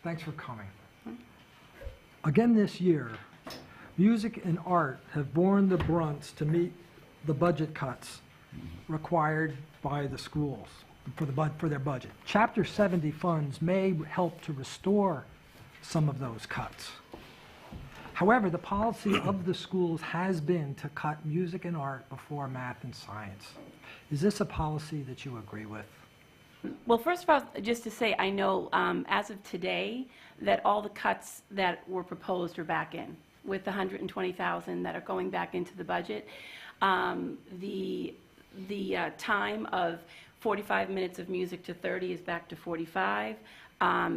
Thanks for coming. Again this year, music and art have borne the brunt to meet the budget cuts required by the schools for their budget. Chapter 70 funds may help to restore some of those cuts. However, the policy of the schools has been to cut music and art before math and science. Is this a policy that you agree with? Well, first of all, just to say, I know as of today that all the cuts that were proposed are back in, with the $120,000 that are going back into the budget. The time of 45 minutes of music to 30 is back to 45.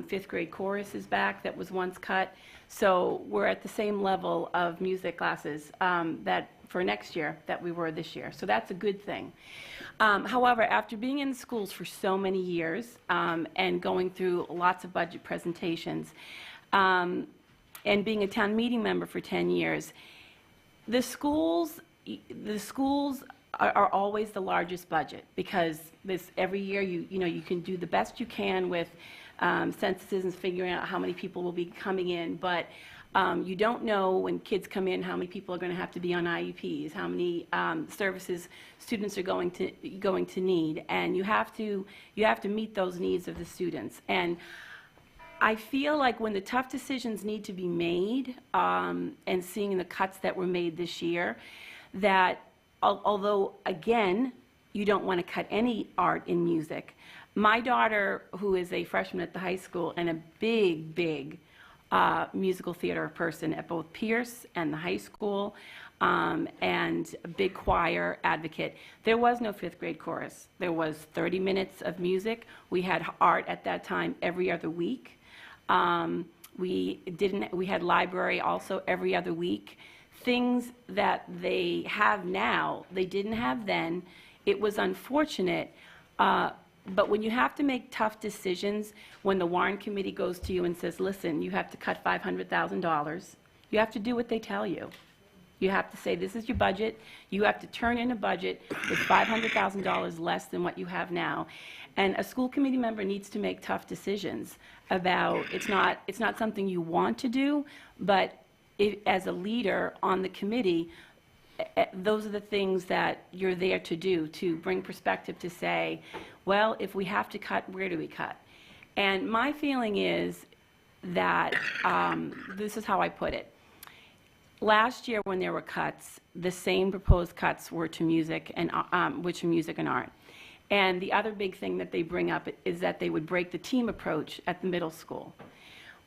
Fifth grade chorus is back, that was once cut. So we're at the same level of music classes that for next year that we were this year. So that's a good thing. However, after being in schools for so many years and going through lots of budget presentations and being a town meeting member for 10 years, the schools are always the largest budget, because every year you can do the best you can with censuses and figuring out how many people will be coming in, but you don't know when kids come in how many people are going to have to be on IEPs, how many services students are going to need, and you have to meet those needs of the students. And I feel like when the tough decisions need to be made, and seeing the cuts that were made this year, that although again you don't want to cut any art in music, my daughter, who is a freshman at the high school and a big musical theater person at both Pierce and the high school, and a big choir advocate, there was no fifth grade chorus. There was 30 minutes of music. We had art at that time every other week. We had library also every other week. Things that they have now, they didn't have then. It was unfortunate. But when you have to make tough decisions, when the Warren Committee goes to you and says, listen, you have to cut $500,000, you have to do what they tell you. You have to say, this is your budget. You have to turn in a budget with $500,000 less than what you have now. And a school committee member needs to make tough decisions about, it's not something you want to do, but as a leader on the committee, those are the things that you're there to do, to bring perspective, to say, well, if we have to cut, where do we cut? And my feeling is that, this is how I put it. Last year when there were cuts, the same proposed cuts were to music and art. And the other big thing that they bring up is that they would break the team approach at the middle school.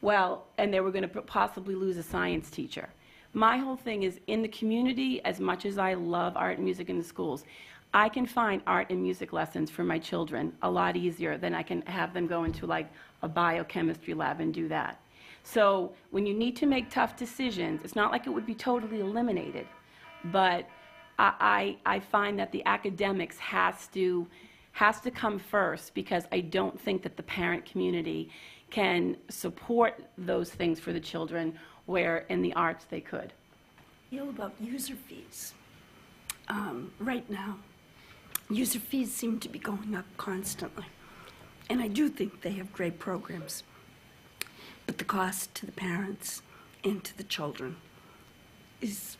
Well, and they were going to possibly lose a science teacher. My whole thing is, in the community, as much as I love art and music in the schools, I can find art and music lessons for my children a lot easier than I can have them go into like a biochemistry lab and do that. So when you need to make tough decisions, it's not like it would be totally eliminated, but I find that the academics has to come first, because I don't think that the parent community can support those things for the children, where in the arts they could. Feel about user fees. Right now, user fees seem to be going up constantly. And I do think they have great programs. But the cost to the parents and to the children is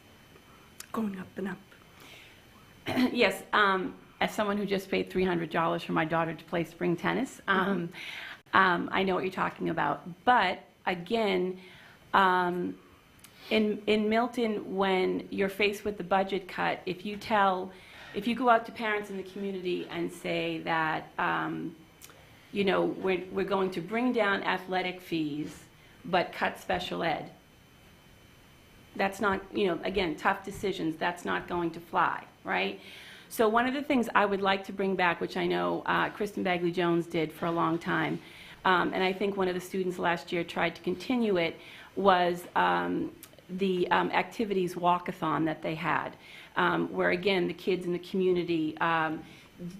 going up and up. Yes, as someone who just paid $300 for my daughter to play spring tennis, I know what you're talking about. But again, in Milton, when you're faced with the budget cut, if you go out to parents in the community and say that, you know, we're going to bring down athletic fees, but cut special ed, that's not, you know, again, tough decisions, that's not going to fly, right? So one of the things I would like to bring back, which I know Kristen Bagley-Jones did for a long time, and I think one of the students last year tried to continue it, was the activities walkathon that they had, where again the kids in the community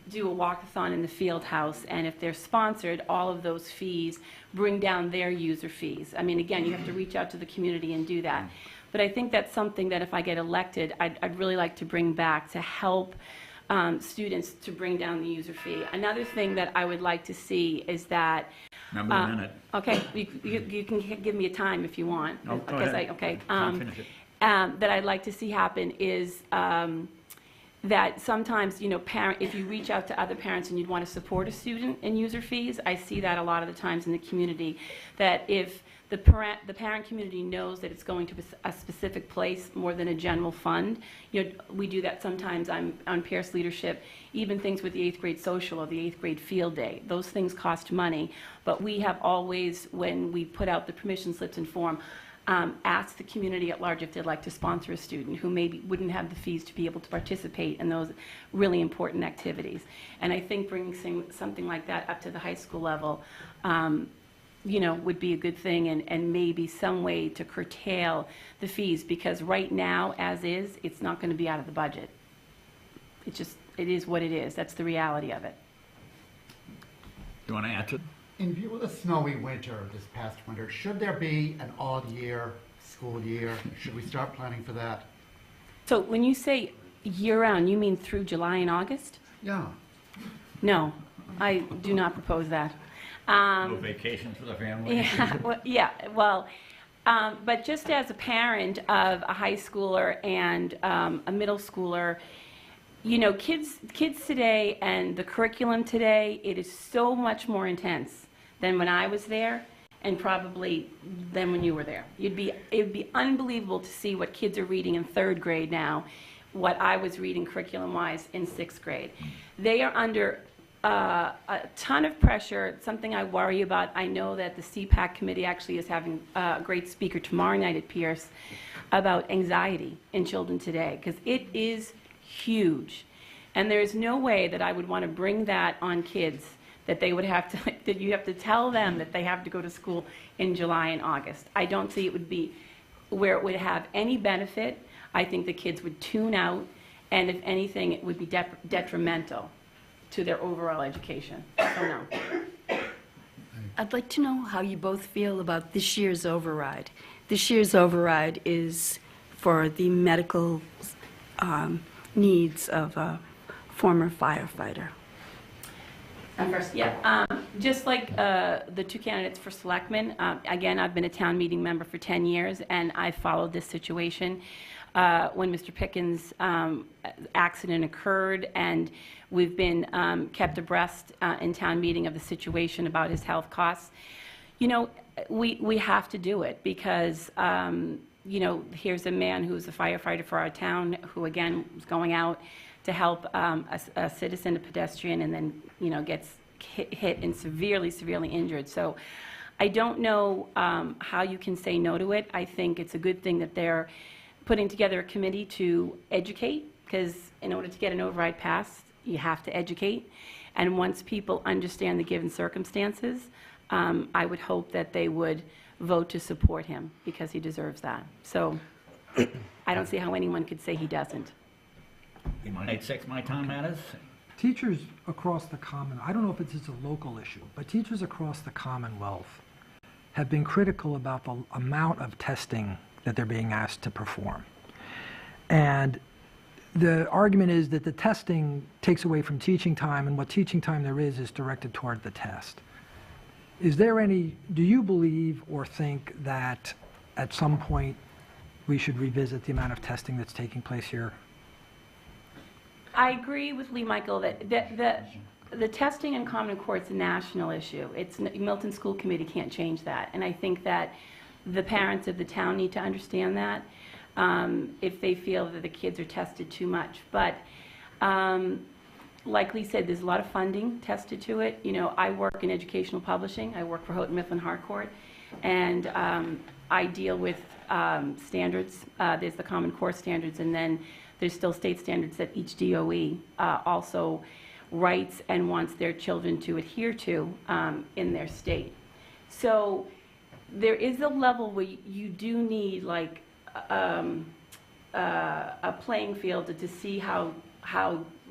do a walkathon in the field house, and if they're sponsored, all of those fees bring down their user fees. I mean, again, you have to reach out to the community and do that. But I think that's something that if I get elected, I'd really like to bring back to help students to bring down the user fee. Another thing that I would like to see is that, Remember the minute. okay, you can give me a time if you want. No, go because ahead. Okay. Finish it. That I'd like to see happen is that sometimes, you know, if you reach out to other parents and you'd want to support a student in user fees, I see that a lot of the times in the community, that if the parent community knows that it's going to a specific place more than a general fund. You know, we do that sometimes on Pierce Leadership, even things with the 8th grade social or the 8th grade field day. Those things cost money, but we have always, when we put out the permission slips and form, ask the community at large if they'd like to sponsor a student who maybe wouldn't have the fees to be able to participate in those really important activities. And I think bringing something like that up to the high school level, you know, would be a good thing, and maybe some way to curtail the fees, because right now, as is, it's not going to be out of the budget. It is what it is. That's the reality of it. You want to answer? In view of the snowy winter this past winter, should there be an odd-year school year? Should we start planning for that? So when you say year-round, you mean through July and August? Yeah. No, I do not propose that. No vacation for the family? But just as a parent of a high schooler and a middle schooler, you know, kids today and the curriculum today, it is so much more intense than when I was there, and probably than when you were there. It would be unbelievable to see what kids are reading in 3rd grade now, what I was reading curriculum-wise in 6th grade. They are under a ton of pressure, something I worry about. I know that the CPAC committee actually is having a great speaker tomorrow night at Pierce about anxiety in children today, because it is huge. And there is no way that I would want to bring that on kids, that they would have to, that you have to tell them that they have to go to school in July and August. I don't see it would be where it would have any benefit. I think the kids would tune out, and if anything, it would be detrimental to their overall education. So no. I'd like to know how you both feel about this year's override. This year's override is for the medical needs of a former firefighter. First, just like the 2 candidates for selectmen, again, I've been a town meeting member for 10 years, and I followed this situation when Mr. Pickens' accident occurred, and we've been kept abreast in town meeting of the situation about his health costs. You know, we have to do it because, you know, here's a man who's a firefighter for our town who, again, was going out to help a citizen, a pedestrian, and then, you know, gets hit and severely injured. So I don't know how you can say no to it. I think it's a good thing that they're putting together a committee to educate, because in order to get an override passed, you have to educate. And once people understand the given circumstances, I would hope that they would vote to support him, because he deserves that. So I don't see how anyone could say he doesn't. 186, my time matters. Teachers across the I don't know if it's a local issue, but teachers across the Commonwealth have been critical about the amount of testing that they're being asked to perform. And the argument is that the testing takes away from teaching time, and what teaching time there is directed toward the test. Is there do you believe or think that at some point we should revisit the amount of testing that's taking place here? I agree with Lee Michael that the testing in Common Core is a national issue. Milton School Committee can't change that. And I think that the parents of the town need to understand that if they feel that the kids are tested too much. But like Lee said, there's a lot of funding tested to it. You know, I work in educational publishing. I work for Houghton Mifflin Harcourt. And I deal with standards. There's the Common Core standards, and then there's still state standards that each DOE also writes and wants their children to adhere to in their state. So there is a level where you do need like a playing field to see how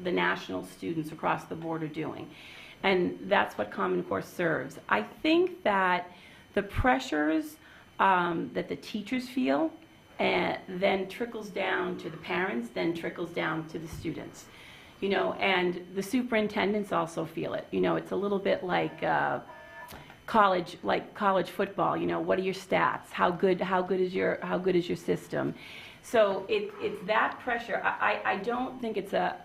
the national students across the board are doing. And that's what Common Core serves. I think that the pressures that the teachers feel then trickles down to the parents, then trickles down to the students. you know, and the superintendents also feel it. You know, it's a little bit like college football. You know, what are your stats? How good is your system? So it's that pressure. I don't think it's a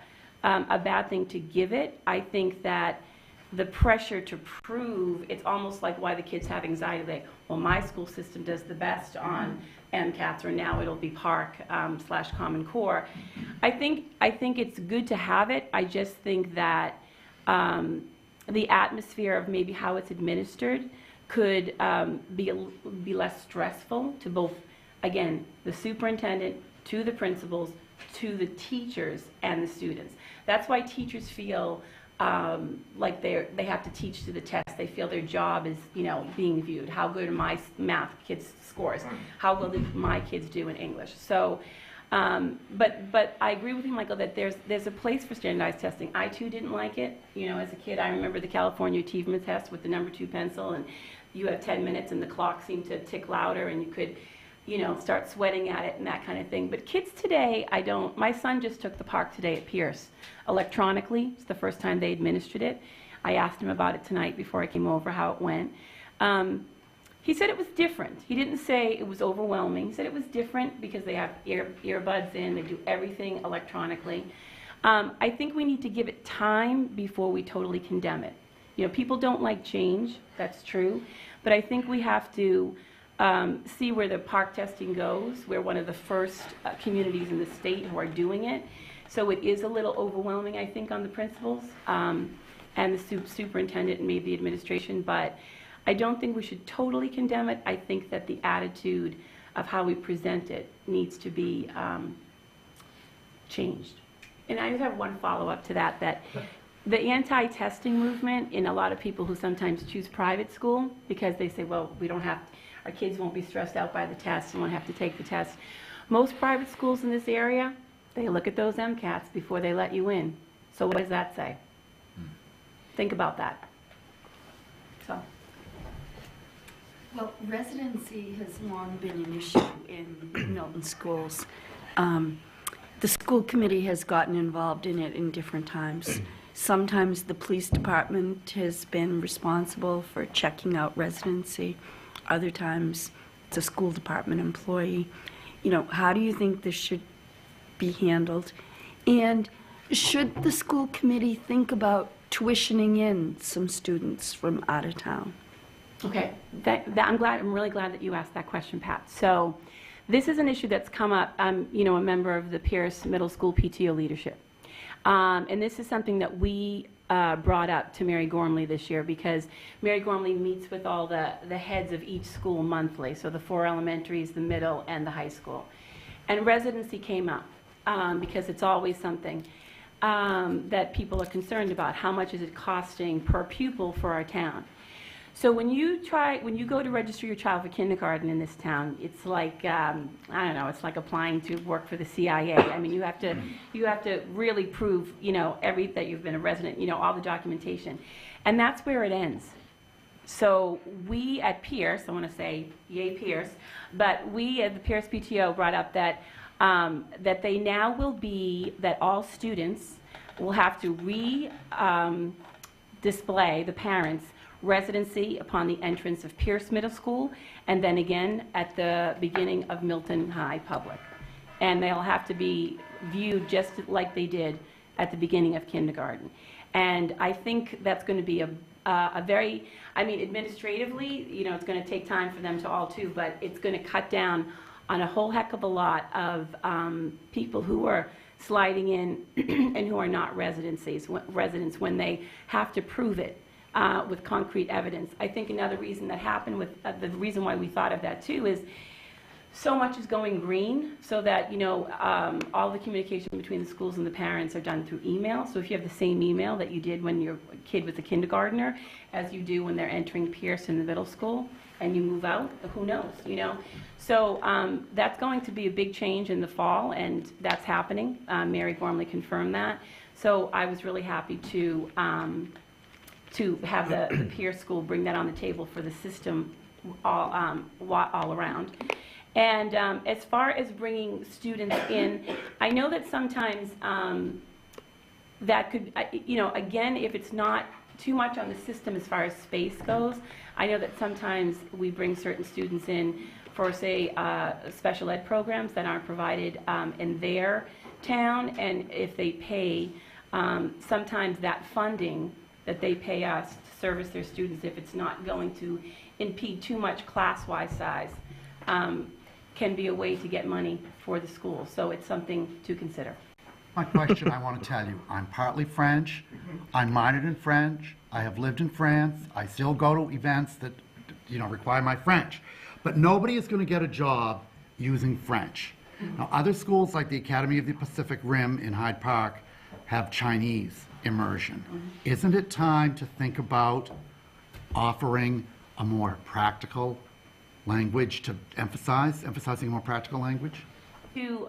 bad thing to give it. I think that the pressure to prove, it's almost like why the kids have anxiety. Like, well, my school system does the best on MCATs, or now it'll be PARC / Common Core. I think it's good to have it. I just think that the atmosphere of maybe how it's administered could be less stressful to both, again, the superintendent, to the principals, to the teachers and the students. That's why teachers feel like they have to teach to the test. They feel their job is, you know, being viewed. How good are my math kids' scores? How well did my kids do in English? So, but I agree with you, Michael, that there's a place for standardized testing. I too didn't like it. You know, as a kid, I remember the California Achievement Test with the number 2 pencil, and you have 10 minutes, and the clock seemed to tick louder, and you could, you know, start sweating at it and that kind of thing. But kids today, my son just took the PARC today at Pierce electronically. It's the first time they administered it. I asked him about it tonight before I came over, how it went. He said it was different. He didn't say it was overwhelming. He said it was different because they have earbuds in, they do everything electronically. I think we need to give it time before we totally condemn it. You know, people don't like change, that's true, but I think we have to see where the PARC testing goes. We're one of the first communities in the state who are doing it. So it is a little overwhelming, I think, on the principals and the superintendent and maybe the administration, but I don't think we should totally condemn it. I think that the attitude of how we present it needs to be changed. And I just have one follow-up to that, that the anti-testing movement in a lot of people who sometimes choose private school because they say, well, we don't have, our kids won't be stressed out by the test and won't have to take the test. Most private schools in this area, they look at those MCATs before they let you in. So what does that say? Think about that. So. Well, residency has long been an issue in Milton schools. The school committee has gotten involved in it in different times. Sometimes the police department has been responsible for checking out residency. Other times it's a school department employee. You know, how do you think this should be handled? And should the school committee think about tuitioning in some students from out of town? Okay, I'm really glad that you asked that question, Pat. So this is an issue that's come up. I'm, you know, a member of the Pierce Middle School PTO leadership. And this is something that we brought up to Mary Gormley this year because Mary Gormley meets with all the heads of each school monthly, so the 4 elementaries, the middle, and the high school. And residency came up because it's always something that people are concerned about. How much is it costing per pupil for our town? So when you go to register your child for kindergarten in this town, it's like, I don't know, it's like applying to work for the CIA. I mean, you have to really prove, you know, that you've been a resident, you know, all the documentation. And that's where it ends. So we at Pierce, I want to say, yay Pierce, but we at the Pierce PTO brought up that, that they now will be, that all students will have to display, the parents, residency upon the entrance of Pierce Middle School, and then again at the beginning of Milton High Public. And they'll have to be viewed just like they did at the beginning of kindergarten. And I think that's going to be a very, I mean, administratively, you know, it's going to take time for them to all too, but it's going to cut down on a whole heck of a lot of people who are sliding in and who are not residents when they have to prove it. With concrete evidence. I think another reason that happened with, the reason why we thought of that too is so much is going green so that, you know, all the communication between the schools and the parents are done through email. So if you have the same email that you did when your kid was a kindergartner as you do when they're entering Pierce in the middle school and you move out, who knows, you know? So that's going to be a big change in the fall, and that's happening. Mary Gormley confirmed that. So I was really happy to have the Pierce School bring that on the table for the system all around. And as far as bringing students in, I know that sometimes that could, you know, again, if it's not too much on the system as far as space goes, I know that sometimes we bring certain students in for, say, special ed programs that aren't provided in their town, and if they pay, sometimes that funding that they pay us to service their students, if it's not going to impede too much class-wise size, can be a way to get money for the school. So it's something to consider. My question, I want to tell you, I'm partly French, I'm minored in French, I have lived in France, I still go to events that, you know, require my French. But nobody is going to get a job using French. Now, other schools like the Academy of the Pacific Rim in Hyde Park have Chinese immersion. Isn't it time to think about offering a more practical language to emphasizing a more practical language? To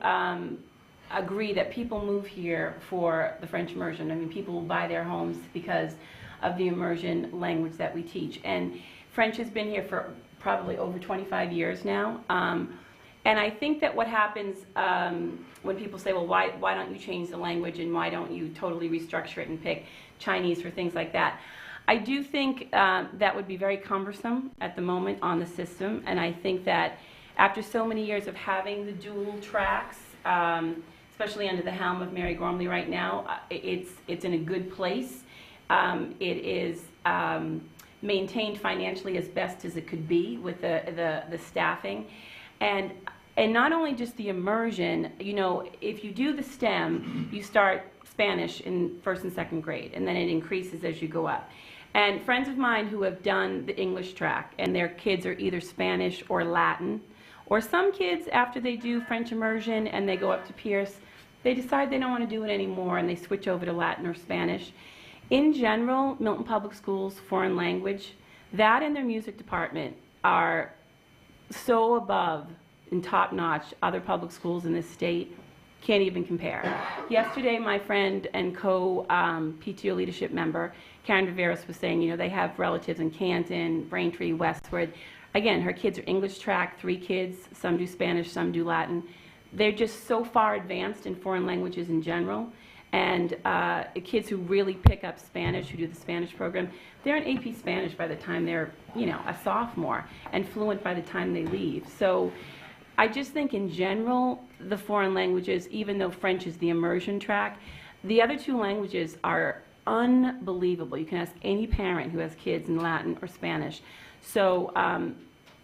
agree that people move here for the French immersion. I mean, people will buy their homes because of the immersion language that we teach. And French has been here for probably over 25 years now. And I think that what happens when people say, well, why don't you change the language and why don't you totally restructure it and pick Chinese for things like that? I do think that would be very cumbersome at the moment on the system. And I think that after so many years of having the dual tracks, especially under the helm of Mary Gormley right now, it's in a good place. It is maintained financially as best as it could be with the staffing. And not only just the immersion, you know, if you do the STEM, you start Spanish in first and second grade, and then it increases as you go up. And friends of mine who have done the English track, and their kids are either Spanish or Latin, or some kids, after they do French immersion and they go up to Pierce, they decide they don't want to do it anymore, and they switch over to Latin or Spanish. In general, Milton Public Schools, foreign language, that and their music department are so above and top-notch other public schools in this state, can't even compare. Yesterday, my friend and co-PTO leadership member, Karen Viveros, was saying, you know, they have relatives in Canton, Braintree, Westwood. Again, her kids are English track, 3 kids, some do Spanish, some do Latin. They're just so far advanced in foreign languages in general. And kids who really pick up Spanish, who do the Spanish program, they're in AP Spanish by the time they're, you know, a sophomore, and fluent by the time they leave. So I just think in general, the foreign languages, even though French is the immersion track, the other 2 languages are unbelievable. You can ask any parent who has kids in Latin or Spanish. So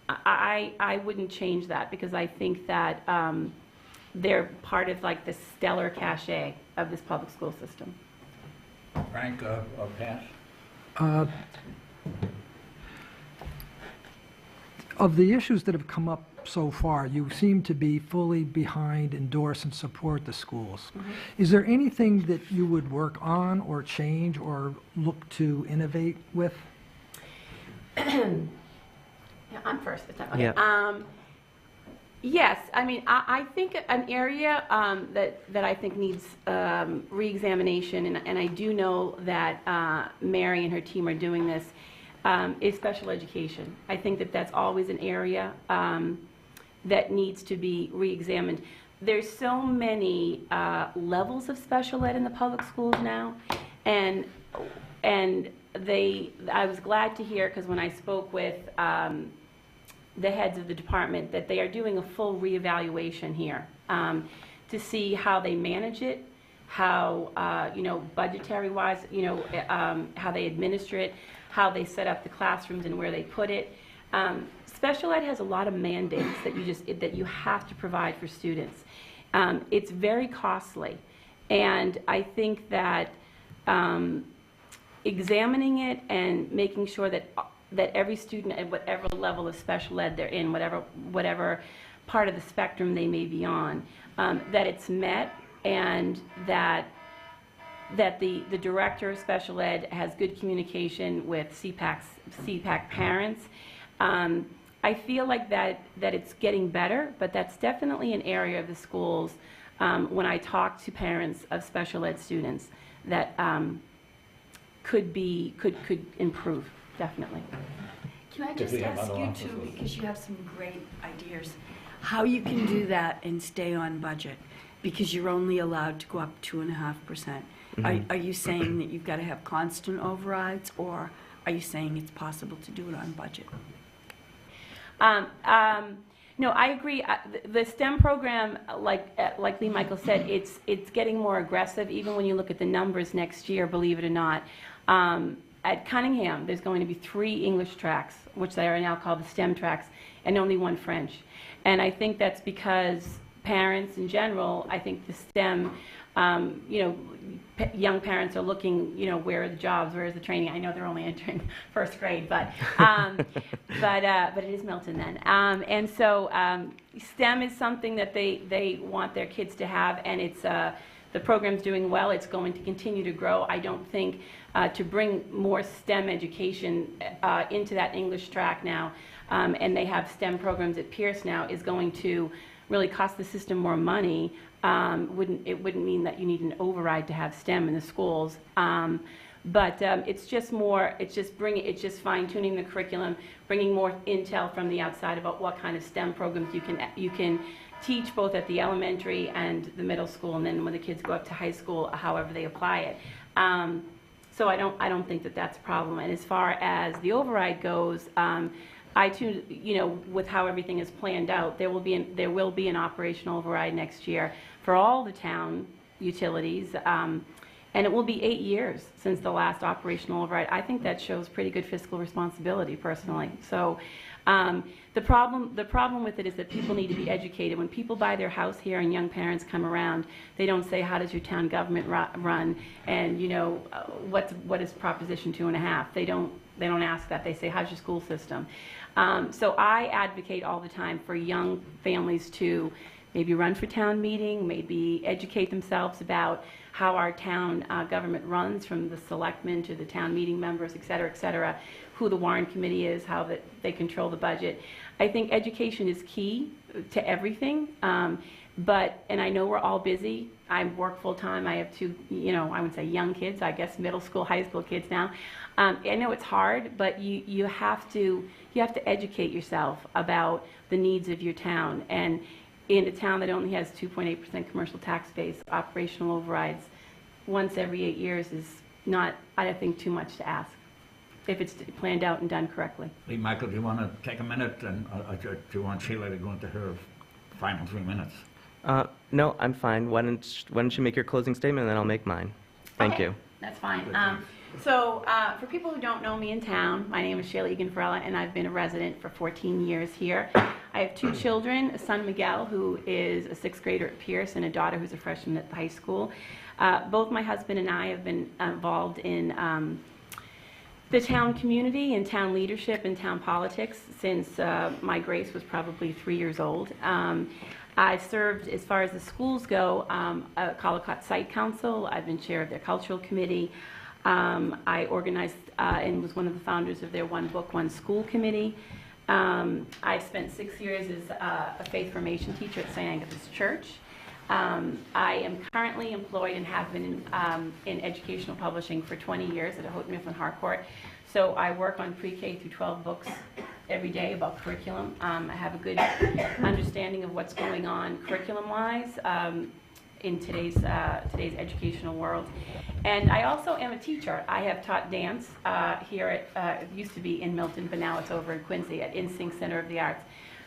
I wouldn't change that, because I think that they're part of like the stellar cachet of this public school system. Frank, pass? Of the issues that have come up so far, you seem to be fully behind, endorse, and support the schools. Is there anything that you would work on or change or look to innovate with? Yeah, I'm first this time. Okay. Yeah. Yes, I mean, I think an area that I think needs re-examination, and I do know that Mary and her team are doing this, is special education. I think that that's always an area that needs to be re-examined. There's so many levels of special ed in the public schools now, and I was glad to hear, because when I spoke with the heads of the department, that they are doing a full reevaluation here to see how they manage it, how, you know, budgetary-wise, you know, how they administer it, how they set up the classrooms and where they put it. Special ed has a lot of mandates that you have to provide for students. It's very costly, and I think that examining it and making sure that every student at whatever level of special ed they're in, whatever part of the spectrum they may be on, that it's met, and that the director of special ed has good communication with CPAC parents. I feel like that it's getting better, but that's definitely an area of the schools, when I talk to parents of special ed students, that could improve, definitely. Can I just we have ask other you officers? too, because you have some great ideas, how you can do that and stay on budget? Because you're only allowed to go up 2.5%. Are you saying that you've got to have constant overrides, or are you saying it's possible to do it on budget? No, I agree. The STEM program, like Lee Michael said, it's getting more aggressive, even when you look at the numbers next year, believe it or not. At Cunningham, there's going to be 3 English tracks, which they are now called the STEM tracks, and only 1 French. And I think that's because parents in general, I think the STEM, young parents are looking, where are the jobs, where is the training? I know they're only entering first grade, but it is Milton then. And so STEM is something that they want their kids to have, and it's the program's doing well. It's going to continue to grow. I don't think to bring more STEM education into that English track now, and they have STEM programs at Pierce now, is going to really cost the system more money. It wouldn't mean that you need an override to have STEM in the schools. But it's just fine tuning the curriculum, bringing more intel from the outside about what kind of STEM programs you can teach both at the elementary and the middle school, and then when the kids go up to high school, however they apply it. So I don't think that that's a problem. And as far as the override goes, I too, with how everything is planned out, there will be an operational override next year for all the town utilities, and it will be 8 years since the last operational override. I think that shows pretty good fiscal responsibility, personally. So the problem with it is that people need to be educated. When people buy their house here and young parents come around, they don't say, how does your town government run, and what is Proposition 2.5? They don't ask that. They say, how's your school system? So I advocate all the time for young families to maybe run for town meeting, maybe educate themselves about how our town government runs, from the selectmen to the town meeting members, et cetera, who the warrant committee is, how they control the budget. I think education is key to everything, and I know we're all busy. I work full-time. I have 2, I would say young kids, I guess middle school, high school kids now. I know it's hard, but you have to educate yourself about the needs of your town. And in a town that only has 2.8% commercial tax base, operational overrides once every 8 years is not, I think, too much to ask, if it's planned out and done correctly. Lee Michael, do you want to take a minute, and do you want Sheila to go into her final 3 minutes? No, I'm fine. Why don't you make your closing statement, and then I'll make mine. Thank Okay, you. That's fine. So for people who don't know me in town, my name is Sheila Egan Varela, and I've been a resident for 14 years here. I have 2 children, a son, Miguel, who is a 6th grader at Pierce, and a daughter who's a freshman at the high school. Both my husband and I have been involved in the town community and town leadership and town politics since my Grace was probably 3 years old. I've served, as far as the schools go, Collicott Site Council. I've been chair of their cultural committee. I organized and was one of the founders of their One Book, One School committee. I spent 6 years as a faith formation teacher at St. Agatha's Church. I am currently employed and have been in educational publishing for 20 years at Houghton Mifflin Harcourt. So I work on pre-K through 12 books every day about curriculum. I have a good understanding of what's going on curriculum-wise in today's educational world. And I also am a teacher. I have taught dance here at, it used to be in Milton, but now it's over in Quincy at InSync Center of the Arts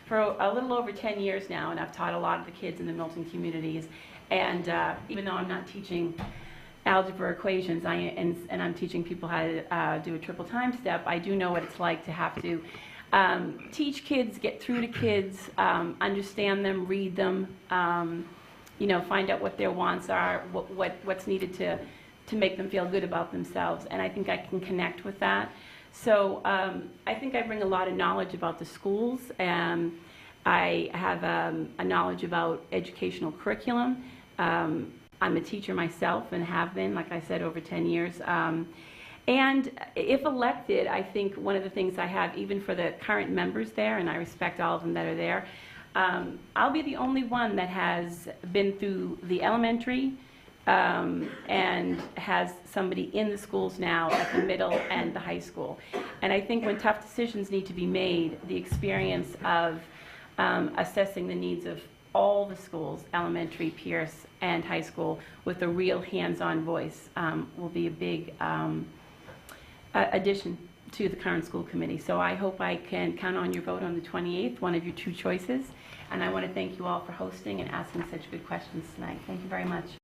for a little over 10 years now, and I've taught a lot of the kids in the Milton communities. And even though I'm not teaching algebra equations, and I'm teaching people how to do a triple time step, I do know what it's like to have to teach kids, get through to kids, understand them, read them, find out what their wants are, what's needed to make them feel good about themselves. And I think I can connect with that. So I think I bring a lot of knowledge about the schools. I have a knowledge about educational curriculum. I'm a teacher myself and have been, like I said, over 10 years. And if elected, I think one of the things I have, even for the current members there, and I respect all of them that are there, I'll be the only one that has been through the elementary and has somebody in the schools now at the middle and the high school. And I think when tough decisions need to be made, the experience of assessing the needs of all the schools, elementary, Pierce, and high school, with a real hands-on voice will be a big addition to the current school committee. So I hope I can count on your vote on the 28th, one of your two choices. And I want to thank you all for hosting and asking such good questions tonight. Thank you very much.